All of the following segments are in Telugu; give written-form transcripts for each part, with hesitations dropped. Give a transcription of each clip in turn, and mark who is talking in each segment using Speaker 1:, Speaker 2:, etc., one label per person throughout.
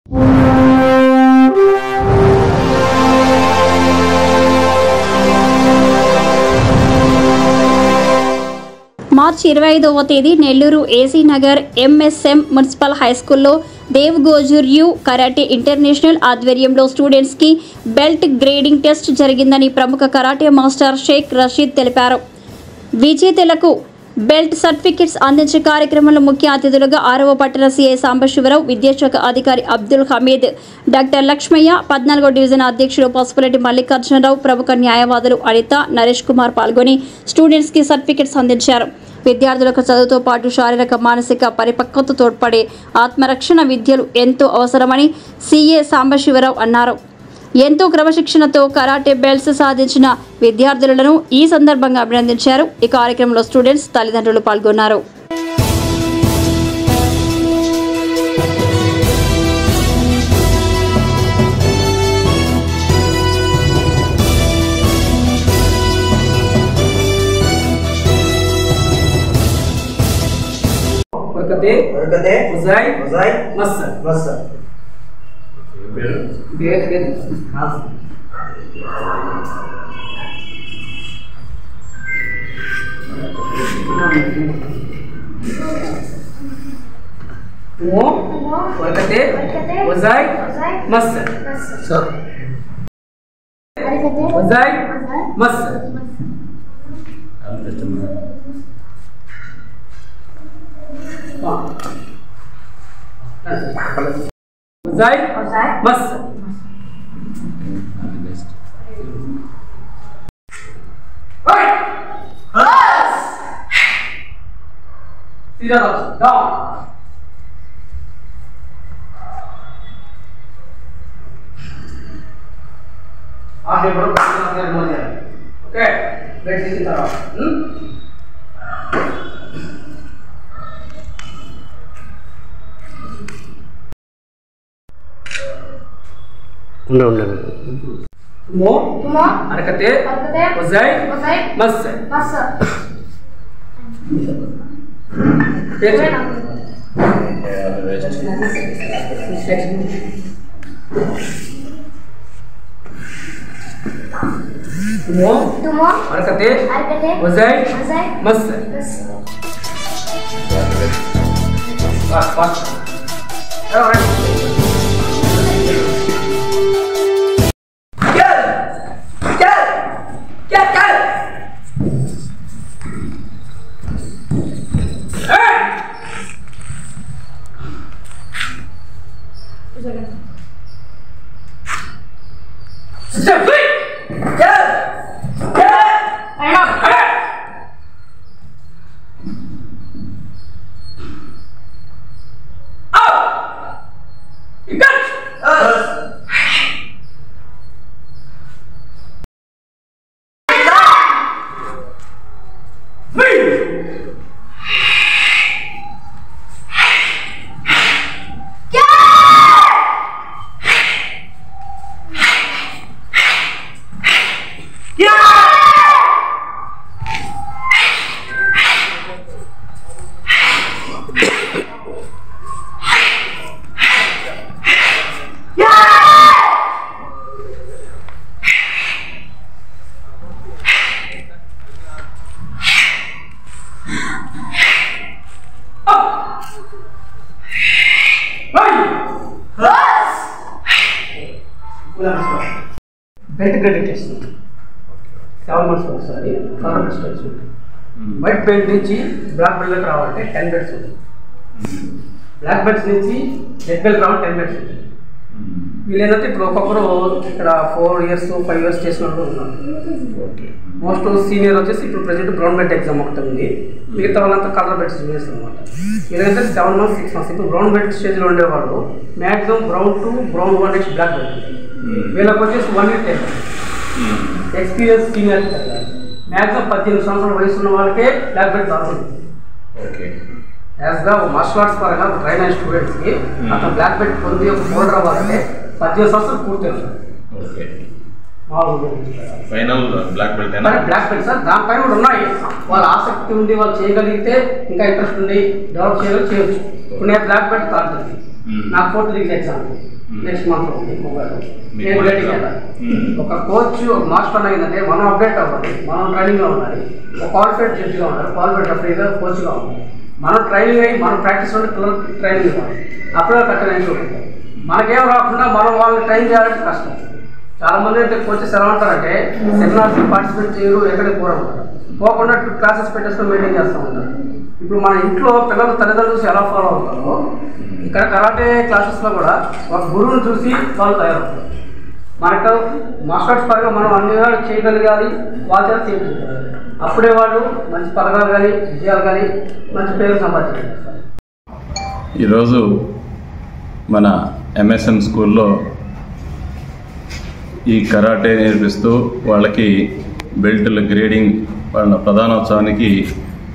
Speaker 1: మార్చి 25వ తేదీ Nellore AC Nagar MSM municipal హైస్కూల్లో దేవ్ గోజుర్యు కరాటే ఇంటర్నేషనల్ ఆధ్వర్యంలో స్టూడెంట్స్కి బెల్ట్ గ్రేడింగ్ టెస్ట్ జరిగిందని ప్రముఖ కరాటే మాస్టర్ షేక్ రషీద్ తెలిపారు. విజేతలకు బెల్ట్ సర్టిఫికెట్స్ అందించే కార్యక్రమంలో ముఖ్య అతిథులుగా 6వ పట్టణ సిఐ సాంబశివరావు, విద్యాశాఖ అధికారి అబ్దుల్ హమీద్, డాక్టర్ లక్ష్మయ్య, 14వ డివిజన్ అధ్యక్షుడు పసుపులెట్టి మల్లికార్జునరావు, ప్రముఖ న్యాయవాదులు అనిత, నరేష్ కుమార్ పాల్గొని స్టూడెంట్స్కి సర్టిఫికెట్స్ అందించారు. విద్యార్థులకు చదువుతో పాటు శారీరక మానసిక పరిపక్వత తోడ్పడే ఆత్మరక్షణ విద్యలు ఎంతో అవసరమని సిఐ సాంబశివరావు అన్నారు. ఎంతో క్రమశిక్షణతో కరాటే బెల్ట్స్ సాధించిన విద్యార్థులను ఈ సందర్భంగా అభినందించారు. ఈ కార్యక్రమంలో స్టూడెంట్స్, తల్లిదండ్రులు పాల్గొన్నారు.
Speaker 2: బెల్ట్ గ్రేడింగ్ టెస్ట్ 7 months ఒకసారి కలర్ టెస్ట్ ఉంటుంది. వైట్ బెల్ట్ నుంచి బ్లాక్ బెల్ట్ రావాలంటే 10 బెల్ట్స్ ఉంటుంది. బ్లాక్ బెల్ట్స్ నుంచి రెడ్ బెల్ట్ రావాలి 10 బెల్ట్స్ ఉంటుంది. వీళ్ళేంటంటే ఇప్పుడు ఒక్కొక్కరు ఇక్కడ 4 years 5 years చేసిన వాళ్ళు ఉన్నారు. మోస్ట్ సీనియర్ వచ్చేసి ఇప్పుడు ప్రజెంట్ బ్రౌన్ బెల్ట్ ఎగ్జామ్ ఒకటి ఉంది. మిగతా వాళ్ళంతా కలర్ బెల్ట్స్ చేస్తారు అనమాట. వీళ్ళంటే 7 months 6 months ఇప్పుడు బ్రౌన్ బెల్ట్ స్టేజ్లో ఉండేవాళ్ళు maximum brown to brown 1 next black belt. వీళ్ళకి వచ్చేసి 1 year ten experience senior maximum 18 సంవత్సరాల వయసు ఉన్న వాళ్ళకే బ్లాక్ బెల్ట్ రావాలి. యాజ్ ద మార్షల్ ఆర్ట్స్ పరంగా ట్రైన్ అయిన స్టూడెంట్స్కి అతను బ్లాక్ బెల్ట్ పొంది ఒక హోల్డర్ అవ్వాలంటే 18 సంవత్సరాలు పూర్తి అవుతుంది.
Speaker 3: Final black belt
Speaker 2: black belt sir దానిపైన కూడా ఉన్నాయి. వాళ్ళ ఆసక్తి ఉంది, వాళ్ళు చేయగలిగితే ఇంకా ఇంట్రెస్ట్ ఉండి డెవలప్ చేయవచ్చు. ఇప్పుడు నేను బ్లాక్ బెల్ట్ తాగుతుంది నాకు 4th degree exam next month ఉంది నేను గ్రేడింగ్ వెళ్ళాలి. ఒక కోచ్ మాస్టర్ అయిందంటే మనం అప్డేట్ అవ్వాలి, మనం ట్రైనింగ్లో ఉండాలి. ఒక క్వాలిఫైడ్ జడ్జిగా ఉండాలి, క్వాలిఫైడ్ రెఫరీగా కోచ్గా ఉండాలి. మనం ట్రైనింగ్ అయ్యి మనం ప్రాక్టీస్ ఉంటే పిల్లలకి ట్రైనింగ్ ఇవ్వాలి. అప్పుడే కట్టడానికి ఉంటుంది. మనకేం రాకుండా మనం వాళ్ళని ట్రైన్ చేయాలంటే కష్టం. చాలామంది అయితే కోచెస్ ఎలా ఉంటారంటే సెమినార్స్ పార్టిసిపేట్ చేయరు, ఎక్కడికి కూడా ఉంటారు, పోకుండా క్లాసెస్ పెట్టేసుకొని మెయింటైన్ చేస్తూ ఉంటారు. ఇప్పుడు మన ఇంట్లో పిల్లలు తల్లిదండ్రులు చూసి ఎలా ఫాలో అవుతారో ఇక్కడ కరాటే క్లాసెస్లో కూడా ఒక గురువుని చూసి వాళ్ళు తయారవుతారు. మనకు మార్షల్ ఆర్ట్స్ పరంగా మనం అన్ని చేయగలిగాలి, వాళ్ళ చేత చేయించాలి. అప్పుడే వాళ్ళు మంచి పథకాలు కానీ విజయాలు కానీ మంచి పేరు సంపాదించారు.
Speaker 3: ఈరోజు మన MSM స్కూల్లో ఈ కరాటే నేర్పిస్తూ వాళ్ళకి బెల్టుల గ్రేడింగ్ వాళ్ళ ప్రధానోత్సవానికి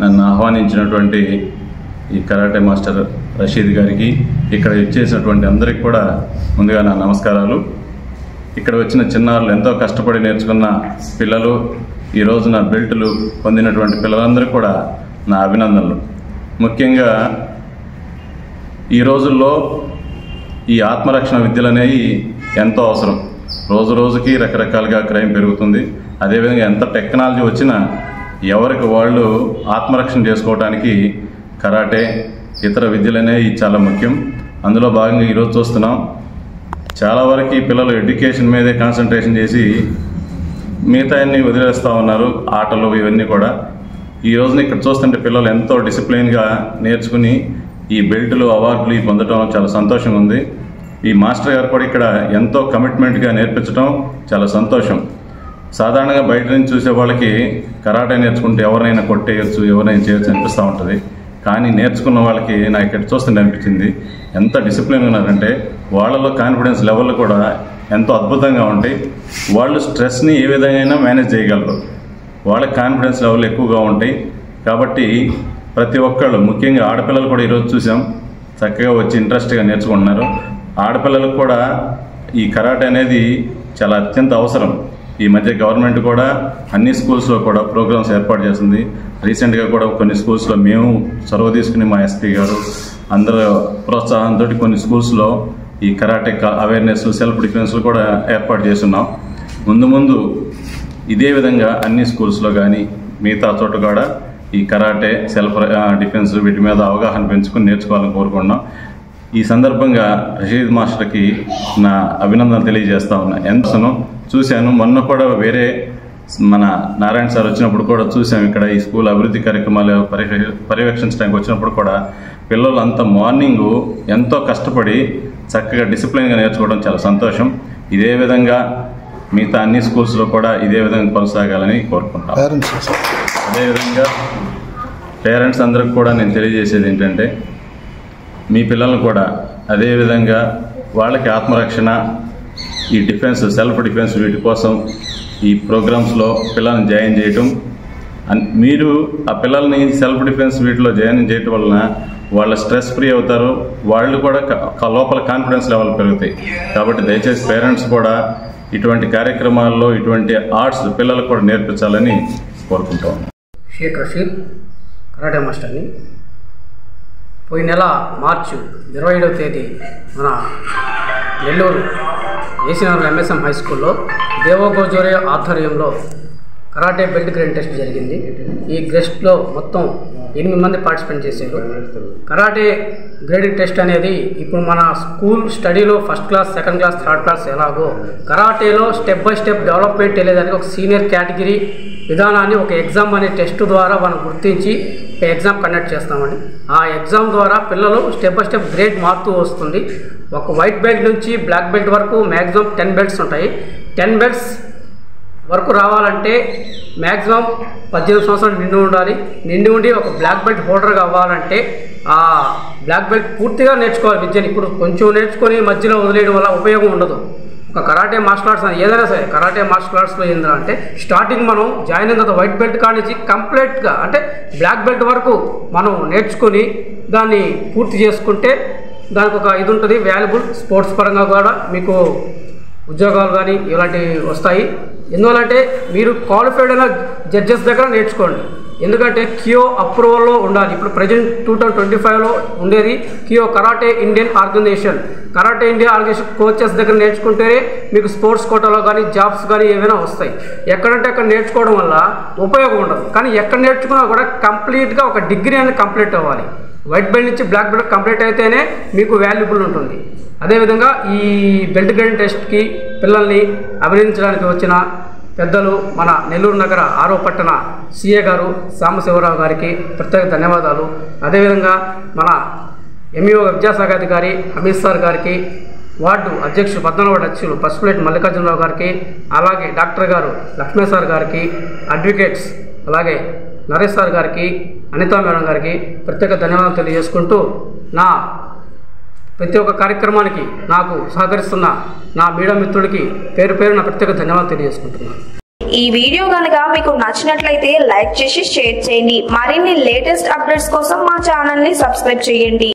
Speaker 3: నన్ను ఆహ్వానించినటువంటి ఈ కరాటే మాస్టర్ రషీద్ గారికి, ఇక్కడ ఇచ్చేసినటువంటి అందరికీ కూడా ముందుగా నా నమస్కారాలు. ఇక్కడ వచ్చిన చిన్నారులు ఎంతో కష్టపడి నేర్చుకున్న పిల్లలు, ఈ రోజున బెల్టులు పొందినటువంటి పిల్లలందరికీ కూడా నా అభినందనలు. ముఖ్యంగా ఈ రోజుల్లో ఈ ఆత్మరక్షణ విద్యలు అనేవి ఎంతో అవసరం. రోజు రోజుకి రకరకాలుగా క్రైమ్ పెరుగుతుంది. అదేవిధంగా ఎంత టెక్నాలజీ వచ్చినా ఎవరికి వాళ్ళు ఆత్మరక్షణ చేసుకోవడానికి కరాటే ఇతర విద్యలు అనేవి చాలా ముఖ్యం. అందులో భాగంగా ఈరోజు చూస్తున్నాం, చాలా వరకు పిల్లలు ఎడ్యుకేషన్ మీదే కాన్సన్ట్రేషన్ చేసి మిగతా అన్ని వదిలేస్తూ ఉన్నారు, ఆటలు ఇవన్నీ కూడా. ఈ రోజున ఇక్కడ చూస్తుంటే పిల్లలు ఎంతో డిసిప్లిన్గా నేర్చుకుని ఈ బెల్టులు అవార్డులు పొందడం చాలా సంతోషంగా ఉంది. ఈ మాస్టర్ గారు కూడా ఇక్కడ ఎంతో కమిట్మెంట్గా నేర్పించడం చాలా సంతోషం. సాధారణంగా బయట నుంచి చూసే వాళ్ళకి కరాటే నేర్చుకుంటే ఎవరైనా కొట్టేయచ్చు, ఎవరైనా చేయొచ్చు అనిపిస్తూ ఉంటుంది. కానీ నేర్చుకున్న వాళ్ళకి నాకు ఇక్కడ చూస్తుంటే అనిపించింది ఎంత డిసిప్లిన్ ఉన్నారంటే వాళ్ళలో కాన్ఫిడెన్స్ లెవెల్ కూడా ఎంతో అద్భుతంగా ఉంటాయి. వాళ్ళు స్ట్రెస్ని ఏ విధంగా మేనేజ్ చేయగలరు, వాళ్ళకి కాన్ఫిడెన్స్ లెవెల్ ఎక్కువగా ఉంటాయి. కాబట్టి ప్రతి ఒక్కళ్ళు, ముఖ్యంగా ఆడపిల్లలు కూడా ఈరోజు చూసాం చక్కగా వచ్చి ఇంట్రెస్ట్గా నేర్చుకుంటున్నారు. ఆడపిల్లలకు కూడా ఈ కరాటే అనేది చాలా అత్యంత అవసరం. ఈ మధ్య గవర్నమెంట్ కూడా అన్ని స్కూల్స్లో కూడా ప్రోగ్రామ్స్ ఏర్పాటు చేస్తుంది. రీసెంట్గా కూడా కొన్ని స్కూల్స్లో మేము చొరవ తీసుకుని మా SP గారు అందరూ ప్రోత్సాహంతో కొన్ని స్కూల్స్లో ఈ కరాటే అవేర్నెస్, సెల్ఫ్ డిఫెన్స్లు కూడా ఏర్పాటు చేస్తున్నాం. ముందు ముందు ఇదే విధంగా అన్ని స్కూల్స్లో కానీ మిగతా చోట కూడా ఈ కరాటే, సెల్ఫ్ డిఫెన్స్ వీటి మీద అవగాహన పెంచుకొని నేర్చుకోవాలని కోరుకుంటున్నాం. ఈ సందర్భంగా రషీద్ మాస్టర్కి నా అభినందనలు తెలియజేస్తా ఉన్నా. ఎంతను చూశాను, మొన్న కూడా వేరే మన నారాయణ సార్ వచ్చినప్పుడు కూడా చూసాం. ఇక్కడ ఈ స్కూల్ అభివృద్ధి కార్యక్రమాలు పర్యవేక్షించడానికి వచ్చినప్పుడు కూడా పిల్లలు అంతా మార్నింగ్ ఎంతో కష్టపడి చక్కగా డిసిప్లిన్గా నేర్చుకోవడం చాలా సంతోషం. ఇదే విధంగా మిగతా అన్ని స్కూల్స్లో కూడా ఇదే విధంగా కొనసాగాలని కోరుకుంటాం. అదేవిధంగా పేరెంట్స్ అందరికి కూడా నేను తెలియజేసేది ఏంటంటే, మీ పిల్లలను కూడా అదేవిధంగా వాళ్ళకి ఆత్మరక్షణ, ఈ డిఫెన్స్, సెల్ఫ్ డిఫెన్స్ వీటి కోసం ఈ ప్రోగ్రామ్స్లో పిల్లల్ని జాయిన్ చేయటం, మీరు ఆ పిల్లల్ని సెల్ఫ్ డిఫెన్స్ వీటిలో జాయిన్ చేయటం వలన వాళ్ళ స్ట్రెస్ ఫ్రీ అవుతారు, వాళ్ళు కూడా లోపల కాన్ఫిడెన్స్ లెవెల్ పెరుగుతాయి. కాబట్టి దయచేసి పేరెంట్స్ కూడా ఇటువంటి కార్యక్రమాల్లో ఇటువంటి ఆర్ట్స్ పిల్లలకు కూడా నేర్పించాలని కోరుకుంటాం.
Speaker 2: షేక్ రషీద్ కరాటే మాస్టర్ని. పోయిన నెల మార్చి 27వ తేదీ మన Nellore AC Nagar MSM high స్కూల్లో దేవగోజోరే ఆధ్వర్యంలో కరాటే బెల్ట్ గ్రేడ్ టెస్ట్ జరిగింది. ఈ టెస్ట్లో మొత్తం 8 మంది పార్టిసిపేట్ చేశారు. కరాటే గ్రేడింగ్ టెస్ట్ అనేది ఇప్పుడు మన స్కూల్ స్టడీలో first class, second class, third class ఎలాగో కరాటేలో స్టెప్ బై స్టెప్ డెవలప్మెంట్ వెళ్ళేదానికి ఒక సీనియర్ కేటగిరీ విధానాన్ని ఒక ఎగ్జామ్ అనే టెస్ట్ ద్వారా మనం గుర్తించి ఎగ్జామ్ కండక్ట్ చేస్తామండి. ఆ ఎగ్జామ్ ద్వారా పిల్లలు స్టెప్ బై స్టెప్ గ్రేడ్ మారుతూ వస్తుంది. ఒక వైట్ బెల్ట్ నుంచి బ్లాక్ బెల్ట్ వరకు మ్యాక్సిమం 10 బెల్ట్స్ ఉంటాయి. 10 బెల్ట్స్ వరకు రావాలంటే మ్యాక్సిమం 18 సంవత్సరాలు నిండి ఉండి ఒక బ్లాక్ బెల్ట్ హోల్డర్గా అవ్వాలంటే ఆ బ్లాక్ బెల్ట్ పూర్తిగా నేర్చుకోవాలి విద్యని. ఇప్పుడు కొంచెం నేర్చుకొని మధ్యలో వదిలేయడం వల్ల ఉపయోగం ఉండదు. ఒక కరాటే మార్షల్ ఆర్ట్స్ ఏదైనా సరే, కరాటే మార్షల్ ఆర్ట్స్లో ఏంటంటే స్టార్టింగ్ మనం జాయిన్ అయిన తర్వాత వైట్ బెల్ట్ కానించి కంప్లీట్గా అంటే బ్లాక్ బెల్ట్ వరకు మనం నేర్చుకొని దాన్ని పూర్తి చేసుకుంటే దానికి ఒక ఇది ఉంటుంది, వాల్యుబుల్. స్పోర్ట్స్ పరంగా కూడా మీకు ఉద్యోగాలు కానీ ఇలాంటివి వస్తాయి. ఎందువల్లంటే మీరు క్వాలిఫైడ్ అయిన జడ్జెస్ దగ్గర నేర్చుకోండి. ఎందుకంటే కియో అప్రూవల్లో ఉండాలి. ఇప్పుడు ప్రజెంట్ 2025లో ఉండేది KIO karate Indian organisation. Karate Indian organisation coaches దగ్గర నేర్చుకుంటేనే మీకు స్పోర్ట్స్ కోటాలో కానీ జాబ్స్ కానీ ఏమైనా వస్తాయి. ఎక్కడంటే అక్కడ నేర్చుకోవడం వల్ల ఉపయోగం ఉండదు. కానీ ఎక్కడ నేర్చుకున్నా కూడా కంప్లీట్గా ఒక డిగ్రీ అనేది కంప్లీట్ అవ్వాలి. వైట్ బెల్ట్ నుంచి బ్లాక్ బెల్ట్ కంప్లీట్ అయితేనే మీకు వాల్యుబుల్ ఉంటుంది. అదేవిధంగా ఈ బెల్ట్ గ్రేడింగ్ టెస్ట్కి పిల్లల్ని అభినందించడానికి వచ్చిన పెద్దలు మన నెల్లూరు నగర 6వ పట్టణ సిఏ గారు సాంబశివరావు గారికి ప్రత్యేక ధన్యవాదాలు. అదేవిధంగా మన ఎంఈఓ విద్యాశాఖ అధికారి అమిత్ సార్ గారికి, వార్డు అధ్యక్షులు 14వ వార్డు అధ్యక్షులు పసుపులేటి మల్లికార్జునరావు గారికి, అలాగే డాక్టర్ గారు లక్ష్మీ సార్ గారికి, అడ్వకేట్స్ అలాగే నరేష్ సార్ గారికి, అనితా మేడం గారికి ప్రత్యేక ధన్యవాదాలు తెలియజేసుకుంటూ నా ప్రతి ఒక్క కార్యక్రమానికి నాకు సహకరిస్తున్న నా మీడియా మిత్రులకి పేరు పేరున ప్రత్యేక ధన్యవాదాలు తెలియజేసుకుంటున్నాను.
Speaker 4: ఈ వీడియో గనుక మీకు నచ్చినట్లయితే లైక్ చేసి షేర్ చేయండి. మరిన్ని లేటెస్ట్ అప్డేట్స్ కోసం మా ఛానల్ ని సబ్స్క్రైబ్ చేయండి.